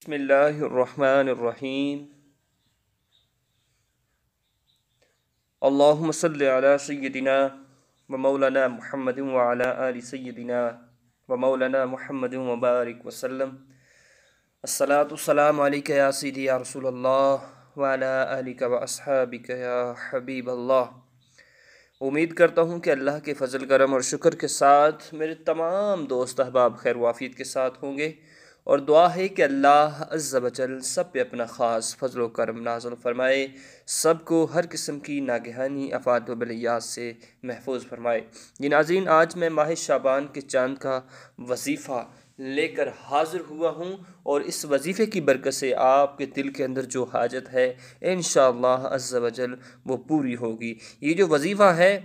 بسم اللہ الرحمن الرحیم اللہم صلی علی سیدنا و مولانا محمد وعلی آل سیدنا و مولانا محمد وبارک وسلم الصلاۃ والسلام علیک یا سیدی یا رسول اللہ وعلی آلک و اصحابک یا حبیب اللہ۔ امید کرتا ہوں کہ اللہ کے فضل کرم اور شکر کے ساتھ میرے تمام دوست احباب خیر و عافیت کے ساتھ ہوں گے، اور دعا ہے کہ اللہ عز و جل سب پہ اپنا خاص فضل و کرم نازل فرمائے، سب کو ہر قسم کی ناگہانی آفات و بلیات سے محفوظ فرمائے۔ جی ناظرین، آج میں ماہ شعبان کے چاند کا وظیفہ لے کر حاضر ہوا ہوں، اور اس وظیفے کی برکت سے آپ کے دل کے اندر جو حاجت ہے انشاءاللہ عز و جل وہ پوری ہوگی۔ یہ جو وظیفہ ہے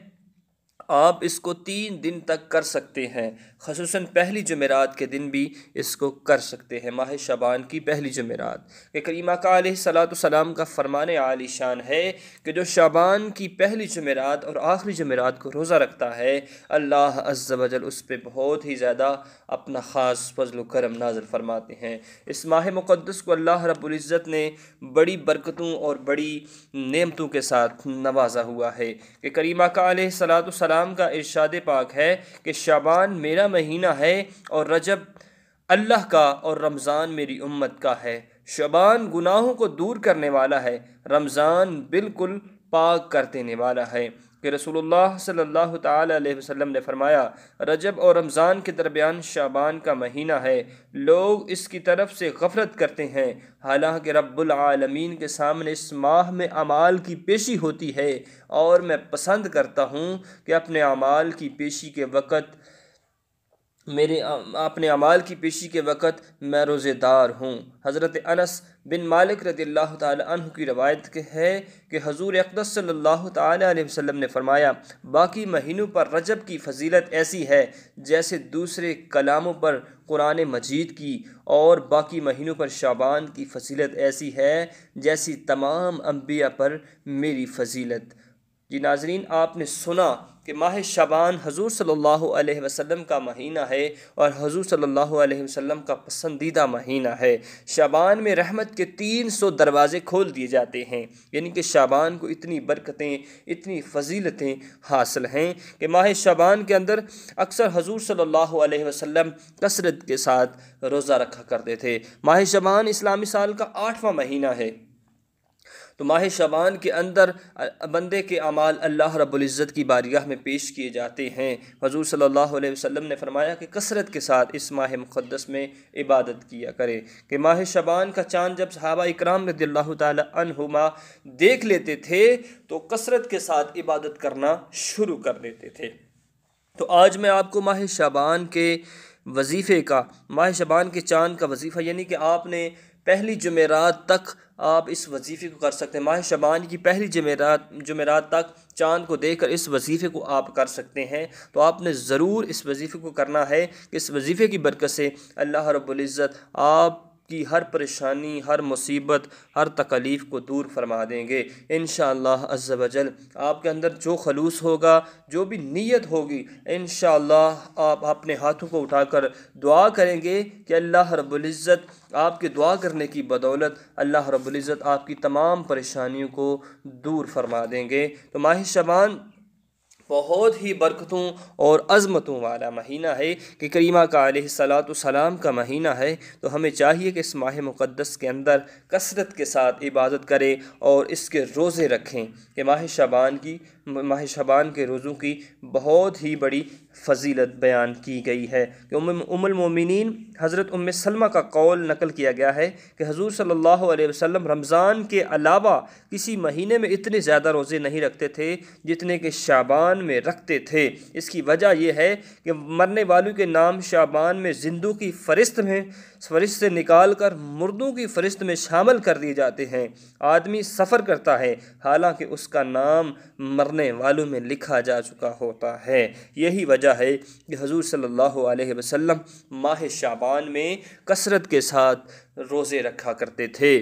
آپ اس کو 3 دن تک کر سکتے ہیں، خصوصاً پہلی جمعرات کے دن بھی اس کو کر سکتے ہیں، ماہ شعبان کی پہلی جمعرات۔ کہ کریم آقا علیہ السلام کا فرمان عالی شان ہے کہ جو شعبان کی پہلی جمعرات اور آخری جمعرات کو روزہ رکھتا ہے، اللہ عز و جل اس پہ بہت ہی زیادہ اپنا خاص فضل و کرم نازل فرماتے ہیں۔ اس ماہ مقدس کو اللہ رب العزت نے بڑی برکتوں اور بڑی نعمتوں کے ساتھ نوازا ہوا ہے۔ کہ کریم آقا علیہ السلام کا ارشاد پاک ہے کہ شعبان میرا مہینہ ہے، اور رجب اللہ کا، اور رمضان میری امت کا ہے۔ شعبان گناہوں کو دور کرنے والا ہے، رمضان بالکل پاک کر دینے والا ہے۔ کہ رسول اللہ صلی اللہ تعالی علیہ وسلم نے فرمایا، رجب اور رمضان کے درمیان شعبان کا مہینہ ہے، لوگ اس کی طرف سے غفلت کرتے ہیں، حالانکہ رب العالمین کے سامنے اس ماہ میں اعمال کی پیشی ہوتی ہے، اور میں پسند کرتا ہوں کہ اپنے اعمال کی پیشی کے وقت میں روزے دار ہوں۔ حضرت انس بن مالک رضی اللہ تعالی عنہ کی روایت ہے کہ حضور اقدس صلی اللہ تعالی علیہ وسلم نے فرمایا، باقی مہینوں پر رجب کی فضیلت ایسی ہے جیسے دوسرے کلاموں پر قرآن مجید کی، اور باقی مہینوں پر شعبان کی فضیلت ایسی ہے جیسی تمام انبیاء پر میری فضیلت۔ جی ناظرین، آپ نے سنا کہ ماہ شعبان حضور صلی اللہ علیہ وسلم کا مہینہ ہے، اور حضور صلی اللہ علیہ وسلم کا پسندیدہ مہینہ ہے۔ شعبان میں رحمت کے 300 دروازے کھول دیے جاتے ہیں، یعنی کہ شعبان کو اتنی برکتیں، اتنی فضیلتیں حاصل ہیں کہ ماہ شعبان کے اندر اکثر حضور صلی اللہ علیہ وسلم کثرت کے ساتھ روزہ رکھا کرتے تھے۔ ماہ شعبان اسلامی سال کا 8واں مہینہ ہے، تو ماہ شعبان کے اندر بندے کے اعمال اللہ رب العزت کی بارگاہ میں پیش کیے جاتے ہیں۔ حضور صلی اللہ علیہ وسلم نے فرمایا کہ کثرت کے ساتھ اس ماہ مقدس میں عبادت کیا کرے۔ کہ ماہ شعبان کا چاند جب صحابہ اکرام رضی اللہ تعالی عنہما دیکھ لیتے تھے تو کثرت کے ساتھ عبادت کرنا شروع کر دیتے تھے۔ تو آج میں آپ کو ماہ شعبان کے وظیفے کا، ماہ شعبان کے چاند کا وظیفہ، یعنی کہ آپ نے پہلی جمعرات تک آپ اس وظیفے کو کر سکتے ہیں، ماہ شعبان کی پہلی جمعرات تک چاند کو دیکھ کر اس وظیفے کو آپ کر سکتے ہیں۔ تو آپ نے ضرور اس وظیفے کو کرنا ہے کہ اس وظیفے کی برکت سے اللہ رب العزت آپ کی ہر پریشانی، ہر مصیبت، ہر تکلیف کو دور فرما دیں گے انشاءاللہ عز و جل۔ آپ کے اندر جو خلوص ہوگا، جو بھی نیت ہوگی، انشاءاللہ آپ اپنے ہاتھوں کو اٹھا کر دعا کریں گے کہ اللہ رب العزت آپ کے دعا کرنے کی بدولت اللہ رب العزت آپ کی تمام پریشانیوں کو دور فرما دیں گے۔ تو ماہ شعبان بہت ہی برکتوں اور عظمتوں والا مہینہ ہے، کہ کریم آقا علیہ السلام کا مہینہ ہے، تو ہمیں چاہیے کہ اس ماہ مقدس کے اندر کثرت کے ساتھ عبادت کریں اور اس کے روزے رکھیں۔ کہ ماہ شعبان کے روزوں کی بہت ہی بڑی فضیلت بیان کی گئی ہے۔ کہ ام المومنین حضرت ام سلمہ کا قول نقل کیا گیا ہے کہ حضور صلی اللہ علیہ وسلم رمضان کے علاوہ کسی مہینے میں اتنے زیادہ روزے نہیں رکھتے تھے جتنے کہ شعبان میں رکھتے تھے۔ اس کی وجہ یہ ہے کہ مرنے والوں کے نام شعبان میں زندوں کی فہرست سے نکال کر مردوں کی فہرست میں شامل کر دیے جاتے ہیں۔ آدمی سفر کرتا ہے حالانکہ اس کا نام مرنے والوں میں لکھا جا چکا ہوتا ہے۔ یہی وجہ ہے کہ حضور صلی اللہ علیہ وسلم ماہ شعبان میں کثرت کے ساتھ روزے رکھا کرتے تھے۔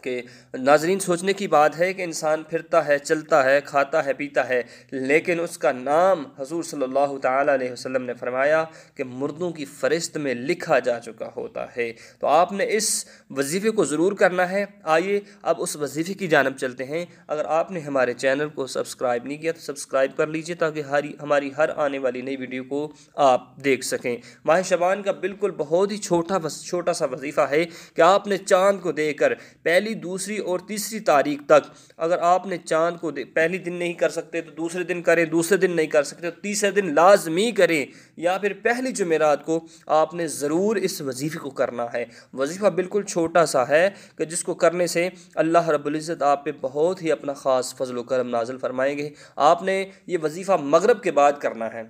کہ ناظرین سوچنے کی بات ہے کہ انسان پھرتا ہے، چلتا ہے، کھاتا ہے، پیتا ہے، لیکن اس کا نام حضور صلی اللہ تعالیٰ علیہ وسلم نے فرمایا کہ مردوں کی فہرست میں لکھا جا چکا ہوتا ہے۔ تو آپ نے اس وظیفے کو ضرور کرنا ہے۔ آئیے اب اس وظیفے کی جانب چلتے ہیں۔ اگر آپ نے ہمارے چینل کو سبسکرائب نہیں کیا تو سبسکرائب کر لیجئے تاکہ ہماری ہر آنے والی نئی ویڈیو کو آپ دیکھ سکیں۔ ماہ شعبان کا بالکل بہت ہی چھوٹا سا وظیفہ ہے کہ آپ نے چاند کو دیکھ کر پہلی، دوسری اور تیسری تاریخ تک، اگر آپ نے چاند کو پہلی دن نہیں کر سکتے تو دوسرے دن کریں، دوسرے دن نہیں کر سکتے تو تیسرے دن لازمی کریں، یا پھر پہلی جمعرات کو آپ نے ضرور اس وظیفے کو کرنا ہے۔ وظیفہ بالکل چھوٹا سا ہے کہ جس کو کرنے سے اللہ رب العزت آپ پہ بہت ہی اپنا خاص فضل و کرم نازل فرمائیں گے۔ آپ نے یہ وظیفہ مغرب کے بعد کرنا ہے۔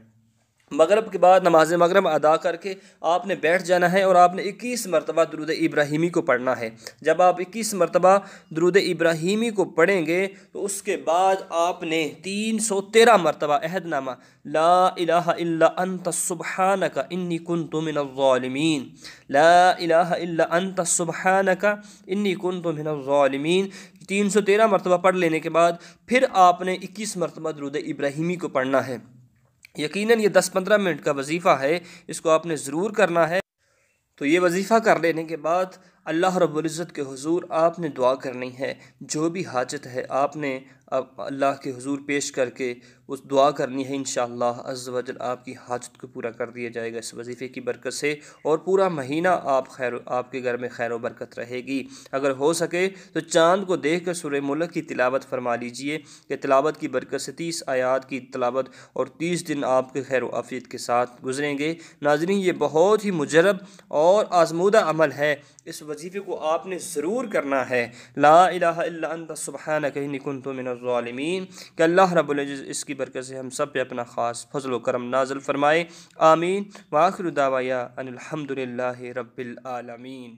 مغرب کے بعد نماز مغرب ادا کر کے آپ نے بیٹھ جانا ہے اور آپ نے 21 مرتبہ درود ابراہیمی کو پڑھنا ہے۔ جب آپ 21 مرتبہ درود ابراہیمی کو پڑھیں گے تو اس کے بعد آپ نے 313 مرتبہ عہد نامہ لا الہ الا انت سبحانک انی کنت من الظالمین، لا الہ الا انت سبحانک انی کنت من الظالمین 313 مرتبہ پڑھ لینے کے بعد پھر آپ نے 21 مرتبہ درود ابراہیمی کو پڑھنا ہے۔ یقیناً یہ 10-15 منٹ کا وظیفہ ہے، اس کو آپ نے ضرور کرنا ہے۔ تو یہ وظیفہ کر لینے کے بعد اللہ رب العزت کے حضور آپ نے دعا کرنی ہے۔ جو بھی حاجت ہے آپ نے اللہ کے حضور پیش کر کے اس دعا کرنی ہے، انشاءاللہ عز و جل آپ کی حاجت کو پورا کر دیا جائے گا اس وظیفے کی برکت سے، اور پورا مہینہ آپ کے گھر میں خیر و برکت رہے گی۔ اگر ہو سکے تو چاند کو دیکھ کر سورہ ملک کی تلاوت فرما لیجئے کہ تلاوت کی برکت سے 30 آیات کی تلاوت اور 30 دن آپ کے خیر و عافیت کے ساتھ گزریں گے۔ ناظرین یہ بہت ہی مجرب اور آزمودہ عمل ہے، اس وظیفے کو آپ نے ضرور کرنا ہے۔ لا الہ الا انت سبحانک انی کنت من الظالمین، کہ اللہ رب العزت اس کی برکت سے ہم سب پہ اپنا خاص فضل و کرم نازل فرمائے۔ آمین۔ وآخر دعوایا ان الحمد للہ رب العالمین۔